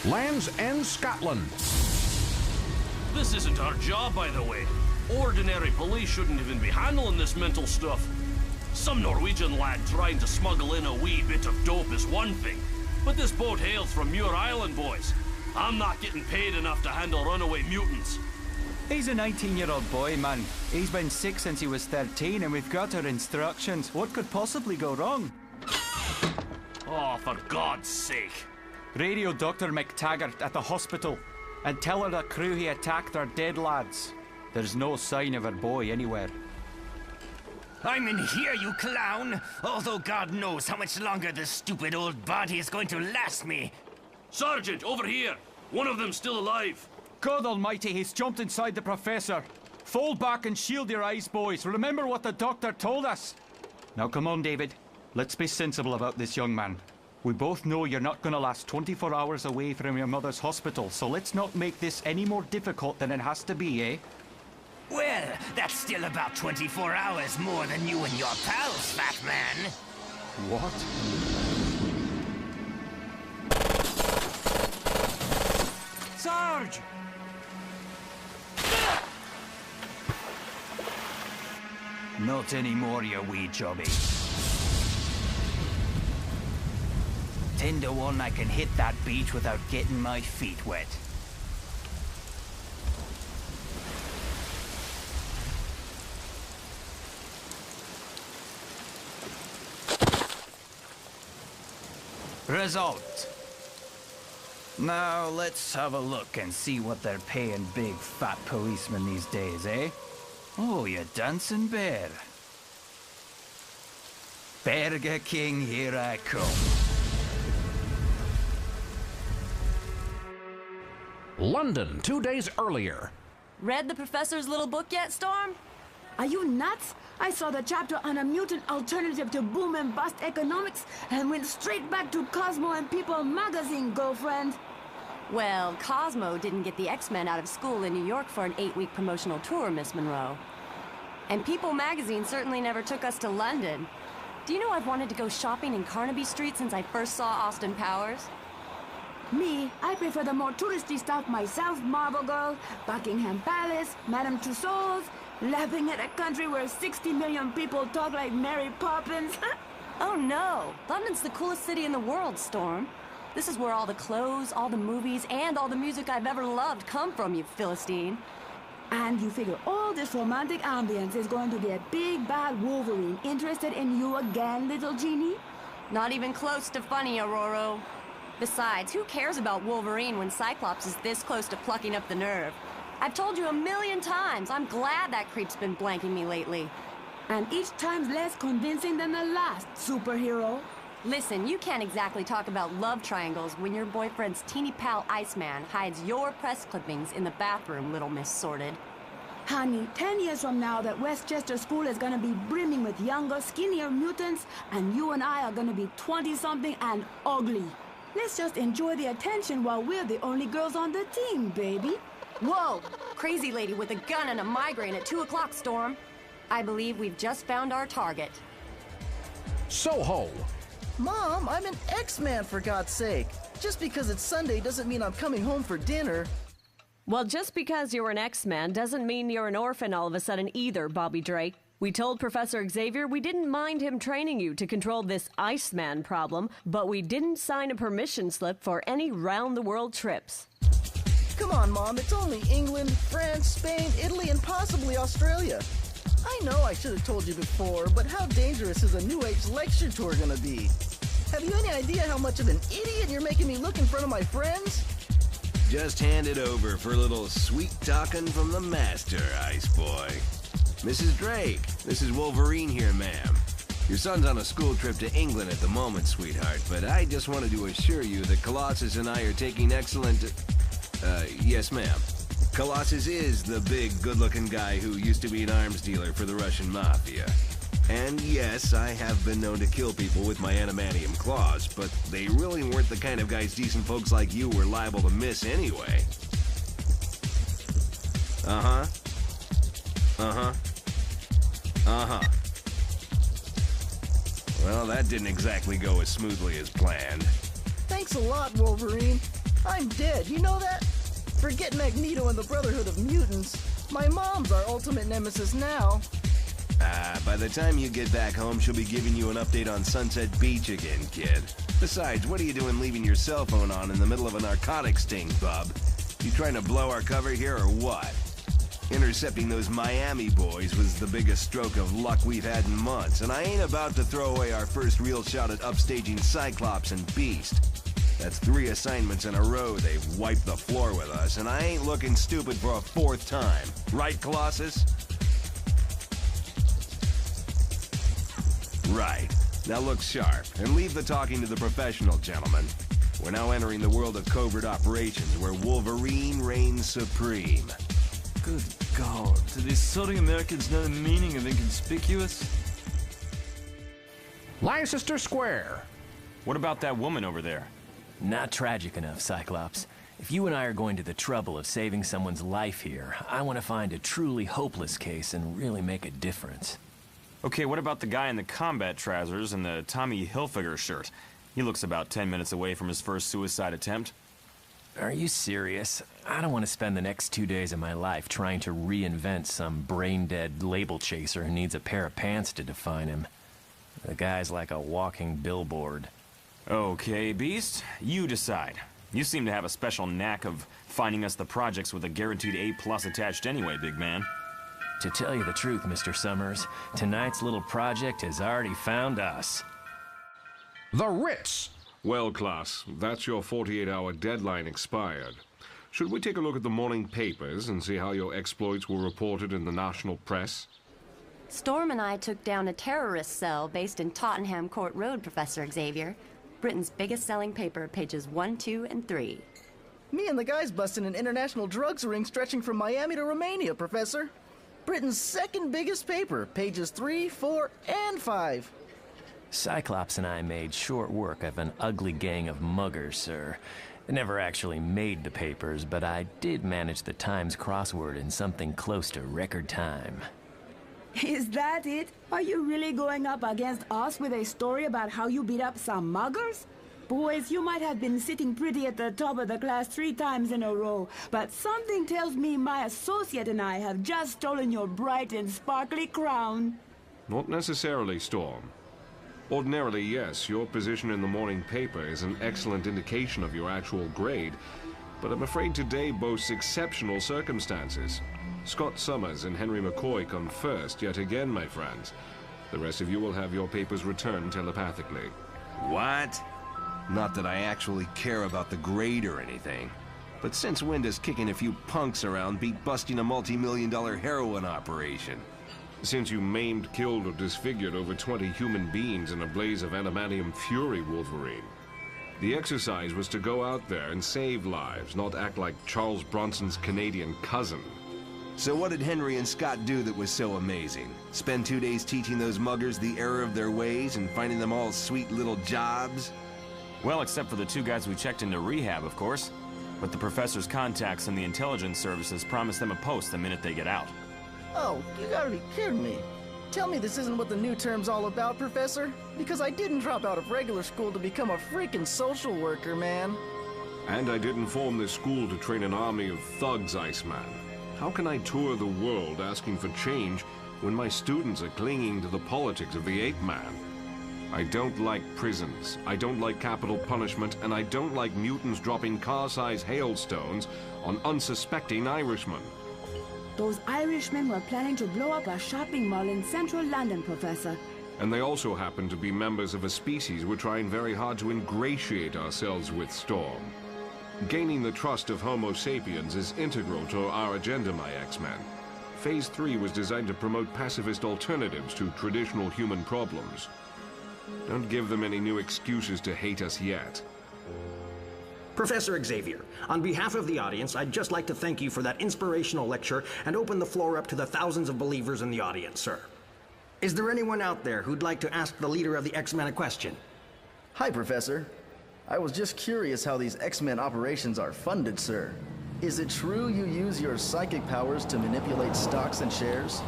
Land's End, Scotland. This isn't our job, by the way. Ordinary police shouldn't even be handling this mental stuff. Some Norwegian lad trying to smuggle in a wee bit of dope is one thing, but this boat hails from Muir Island, boys. I'm not getting paid enough to handle runaway mutants. He's a 19-year-old boy, man. He's been sick since he was 13, and we've got our instructions. What could possibly go wrong? Oh, for God's sake. Radio Dr. McTaggart at the hospital, and tell her the crew he attacked are dead lads. There's no sign of her boy anywhere. I'm in here, you clown! Although God knows how much longer this stupid old body is going to last me. Sergeant, over here! One of them's still alive. God almighty, he's jumped inside the professor. Fall back and shield your eyes, boys. Remember what the doctor told us. Now come on, David. Let's be sensible about this young man. We both know you're not going to last 24 hours away from your mother's hospital, so let's not make this any more difficult than it has to be, eh? Well, that's still about 24 hours more than you and your pals, fat man. What? Sarge! Not anymore, you wee jobby. 10 to 1 I can hit that beach without getting my feet wet. Result. Now let's have a look and see what they're paying big fat policemen these days, eh? Oh, you dancing bear. Burger King, here I come. London, 2 days earlier. Read the professor's little book yet, Storm? Are you nuts? I saw the chapter on a mutant alternative to boom and bust economics and went straight back to Cosmo and People magazine, girlfriend. Well, Cosmo didn't get the Xmen out of school in New York for an 8-week promotional tour, Miss Monroe. And People magazine certainly never took us to London. Do you know I've wanted to go shopping in Carnaby Street since I first saw Austin Powers? Me, I prefer the more touristy stuff myself, Marble Girl, Buckingham Palace, Madame Tussauds, laughing at a country where 60 million people talk like Mary Poppins. Oh no, London's the coolest city in the world, Storm. This is where all the clothes, all the movies, and all the music I've ever loved come from, you Philistine. And you figure all this romantic ambience is going to get big bad Wolverine interested in you again, little genie? Not even close to funny, Aurora. Besides, who cares about Wolverine when Cyclops is this close to plucking up the nerve? I've told you a million times, I'm glad that creep's been blanking me lately. And each time's less convincing than the last, superhero. Listen, you can't exactly talk about love triangles when your boyfriend's teeny pal Iceman hides your press clippings in the bathroom, Little Miss Sorted. Honey, 10 years from now, that Westchester school is gonna be brimming with younger, skinnier mutants, and you and I are gonna be 20-something and ugly. Let's just enjoy the attention while we're the only girls on the team, baby. Whoa! Crazy lady with a gun and a migraine at 2 o'clock, Storm. I believe we've just found our target. Soho. Mom, I'm an Xman, for God's sake. Just because it's Sunday doesn't mean I'm coming home for dinner. Well, just because you're an X-Man doesn't mean you're an orphan all of a sudden either, Bobby Drake. We told Professor Xavier we didn't mind him training you to control this Iceman problem, but we didn't sign a permission slip for any round-the-world trips. Come on, Mom, it's only England, France, Spain, Italy, and possibly Australia. I know I should have told you before, but how dangerous is a New Age lecture tour gonna be? Have you any idea how much of an idiot you're making me look in front of my friends? Just hand it over for a little sweet talking from the master, Ice Boy. Mrs. Drake, this is Wolverine here, ma'am. Your son's on a school trip to England at the moment, sweetheart, but I just wanted to assure you that Colossus and I are taking excellent... yes, ma'am. Colossus is the big, good-looking guy who used to be an arms dealer for the Russian Mafia. And yes, I have been known to kill people with my adamantium claws, but they really weren't the kind of guys decent folks like you were liable to miss anyway. Uh-huh. Uh-huh. Uh-huh. Well, that didn't exactly go as smoothly as planned. Thanks a lot, Wolverine. I'm dead, you know that? Forget Magneto and the Brotherhood of Mutants. My mom's our ultimate nemesis now. By the time you get back home, she'll be giving you an update on Sunset Beach again, kid. Besides, what are you doing leaving your cell phone on in the middle of a narcotics sting, bub? You trying to blow our cover here or what? Intercepting those Miami boys was the biggest stroke of luck we've had in months, and I ain't about to throw away our first real shot at upstaging Cyclops and Beast. That's 3 assignments in a row they've wiped the floor with us, and I ain't looking stupid for a 4th time. Right, Colossus? Right. Now look sharp, and leave the talking to the professional, gentlemen. We're now entering the world of covert operations, where Wolverine reigns supreme. Good God, do these sorry Americans know the meaning of inconspicuous? Leicester Square. What about that woman over there? Not tragic enough, Cyclops. If you and I are going to the trouble of saving someone's life here, I want to find a truly hopeless case and really make a difference. Okay, what about the guy in the combat trousers and the Tommy Hilfiger shirt? He looks about 10 minutes away from his first suicide attempt. Are you serious? I don't want to spend the next 2 days of my life trying to reinvent some brain-dead label chaser who needs a pair of pants to define him. The guy's like a walking billboard. Okay, Beast, you decide. You seem to have a special knack of finding us the projects with a guaranteed A+ attached anyway, big man. To tell you the truth, Mr. Summers, tonight's little project has already found us. The Ritz. Well, class, that's your 48-hour deadline expired. Should we take a look at the morning papers and see how your exploits were reported in the national press? Storm and I took down a terrorist cell based in Tottenham Court Road, Professor Xavier. Britain's biggest-selling paper, pages 1, 2, and 3. Me and the guys busted an international drugs ring stretching from Miami to Romania, Professor. Britain's 2nd biggest paper, pages 3, 4, and 5. Cyclops and I made short work of an ugly gang of muggers, sir. They never actually made the papers, but I did manage the Times crossword in something close to record time. Is that it? Are you really going up against us with a story about how you beat up some muggers? Boys, you might have been sitting pretty at the top of the class 3 times in a row, but something tells me my associate and I have just stolen your bright and sparkly crown. Not necessarily, Storm. Ordinarily, yes, your position in the morning paper is an excellent indication of your actual grade, but I'm afraid today boasts exceptional circumstances. Scott Summers and Henry McCoy come first yet again, my friends. The rest of you will have your papers returned telepathically. What? Not that I actually care about the grade or anything. But since when does kicking a few punks around beat busting a multi-million-dollar heroin operation? Since you maimed, killed, or disfigured over 20 human beings in a blaze of adamantium fury, Wolverine. The exercise was to go out there and save lives, not act like Charles Bronson's Canadian cousin. So what did Henry and Scott do that was so amazing? Spend 2 days teaching those muggers the error of their ways and finding them all sweet little jobs? Well, except for the 2 guys we checked into rehab, of course. But the professor's contacts in the intelligence services promised them a post the minute they get out. Oh, you gotta be kidding me. Tell me this isn't what the new term's all about, Professor? Because I didn't drop out of regular school to become a freaking social worker, man. And I didn't form this school to train an army of thugs, Iceman. How can I tour the world asking for change when my students are clinging to the politics of the ape man? I don't like prisons, I don't like capital punishment, and I don't like mutants dropping car-sized hailstones on unsuspecting Irishmen. Those Irishmen were planning to blow up a shopping mall in central London, Professor. And they also happen to be members of a species we're trying very hard to ingratiate ourselves with, Storm. Gaining the trust of Homo sapiens is integral to our agenda, my X-Men. Phase 3 was designed to promote pacifist alternatives to traditional human problems. Don't give them any new excuses to hate us yet. Professor Xavier, on behalf of the audience, I'd just like to thank you for that inspirational lecture and open the floor up to the thousands of believers in the audience, sir. Is there anyone out there who'd like to ask the leader of the X-Men a question? Hi, Professor. I was just curious how these X-Men operations are funded, sir. Is it true you use your psychic powers to manipulate stocks and shares?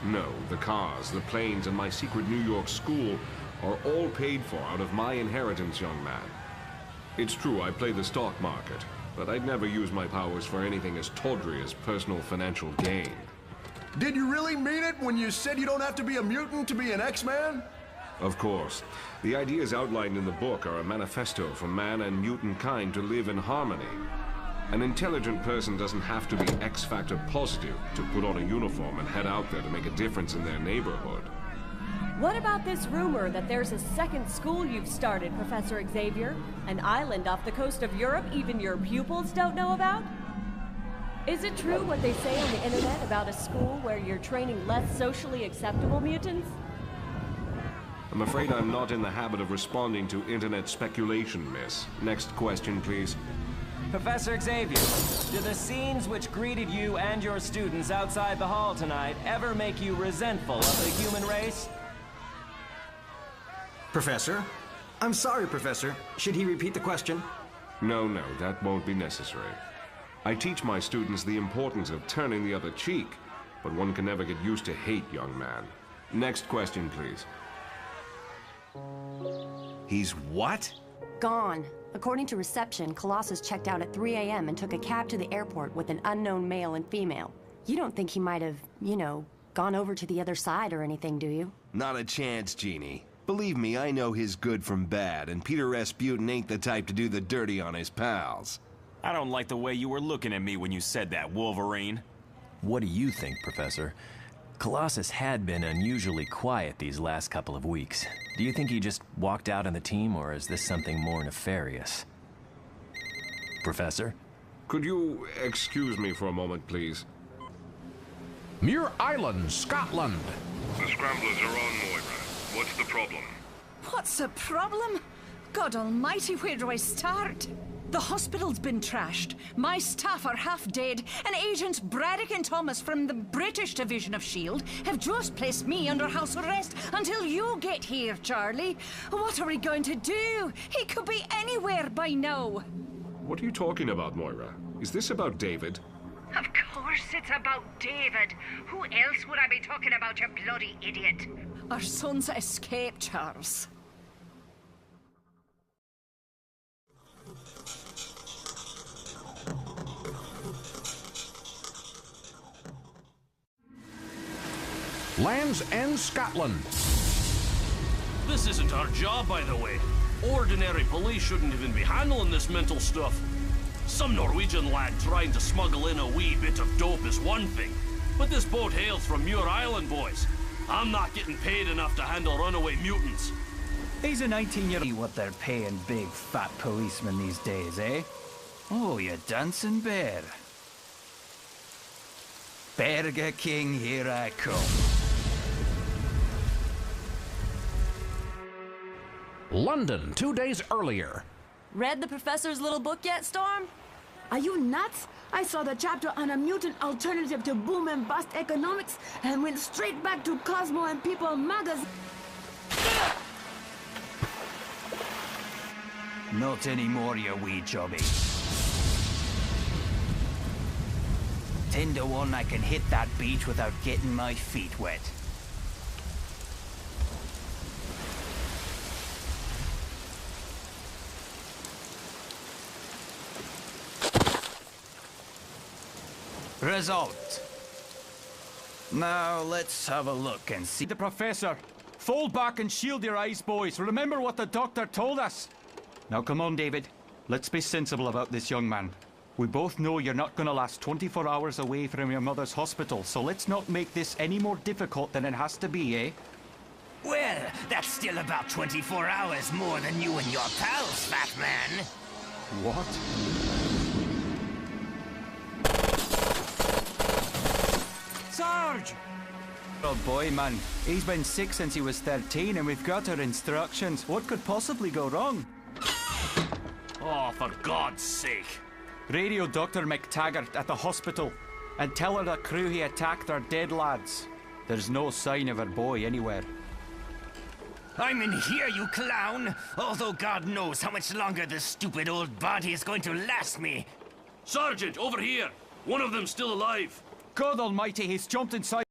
No, the cars, the planes, and my secret New York school are all paid for out of my inheritance, young man. It's true, I play the stock market, but I'd never use my powers for anything as tawdry as personal financial gain. Did you really mean it when you said you don't have to be a mutant to be an X-Man? Of course. The ideas outlined in the book are a manifesto for man and mutant kind to live in harmony. An intelligent person doesn't have to be X-Factor positive to put on a uniform and head out there to make a difference in their neighborhood. What about this rumor that there's a second school you've started, Professor Xavier? An island off the coast of Europe even your pupils don't know about? Is it true what they say on the internet about a school where you're training less socially acceptable mutants? I'm afraid I'm not in the habit of responding to internet speculation, miss. Next question, please. Professor Xavier, do the scenes which greeted you and your students outside the hall tonight ever make you resentful of the human race? Professor? I'm sorry, Professor. Should he repeat the question? No, that won't be necessary. I teach my students the importance of turning the other cheek, but one can never get used to hate, young man. Next question, please. He's what? Gone. According to reception, Colossus checked out at 3 a.m. and took a cab to the airport with an unknown male and female. You don't think he might have, gone over to the other side or anything, do you? Not a chance, Jeannie. Believe me, I know his good from bad, and Peter Rasputin ain't the type to do the dirty on his pals. I don't like the way you were looking at me when you said that, Wolverine. What do you think, Professor? Colossus had been unusually quiet these last couple of weeks. Do you think he just walked out on the team, or is this something more nefarious? Professor? Could you excuse me for a moment, please? Muir Island, Scotland. The Scramblers are on, Moira. What's the problem? What's the problem? God almighty, where do I start? The hospital's been trashed. My staff are half dead, and Agents Braddock and Thomas from the British division of S.H.I.E.L.D. have just placed me under house arrest until you get here, Charlie. What are we going to do? He could be anywhere by now. What are you talking about, Moira? Is this about David? Of course it's about David. Who else would I be talking about, you bloody idiot? Our son's escaped, Charles. Land's End, Scotland. This isn't our job, by the way. Ordinary police shouldn't even be handling this mental stuff. Some Norwegian lad trying to smuggle in a wee bit of dope is one thing, but this boat hails from Muir Island, boys. I'm not getting paid enough to handle runaway mutants. He's a 19-year-old. What they're paying big fat policemen these days, eh? Oh, you dancing bear. Burger King, here I come. London, 2 days earlier. Read the professor's little book yet, Storm? Are you nuts? I saw the chapter on a mutant alternative to boom and bust economics and went straight back to Cosmo and People magazine. Not anymore, you wee jobby. 10 to 1 I can hit that beach without getting my feet wet. Result. Now let's have a look and see the professor. Fold back and shield your eyes, boys. Remember what the doctor told us. Now come on, David. Let's be sensible about this young man. We both know you're not gonna last 24 hours away from your mother's hospital, so let's not make this any more difficult than it has to be, eh? Well, that's still about 24 hours more than you and your pals, fat man. What? Sarge! Oh boy, man. He's been sick since he was 13 and we've got our instructions. What could possibly go wrong? Oh, for God's sake. Radio Dr. McTaggart at the hospital and tell her the crew he attacked are dead lads. There's no sign of her boy anywhere. I'm in here, you clown! Although God knows how much longer this stupid old body is going to last me. Sergeant, over here! One of them's still alive. God almighty, he's jumped inside.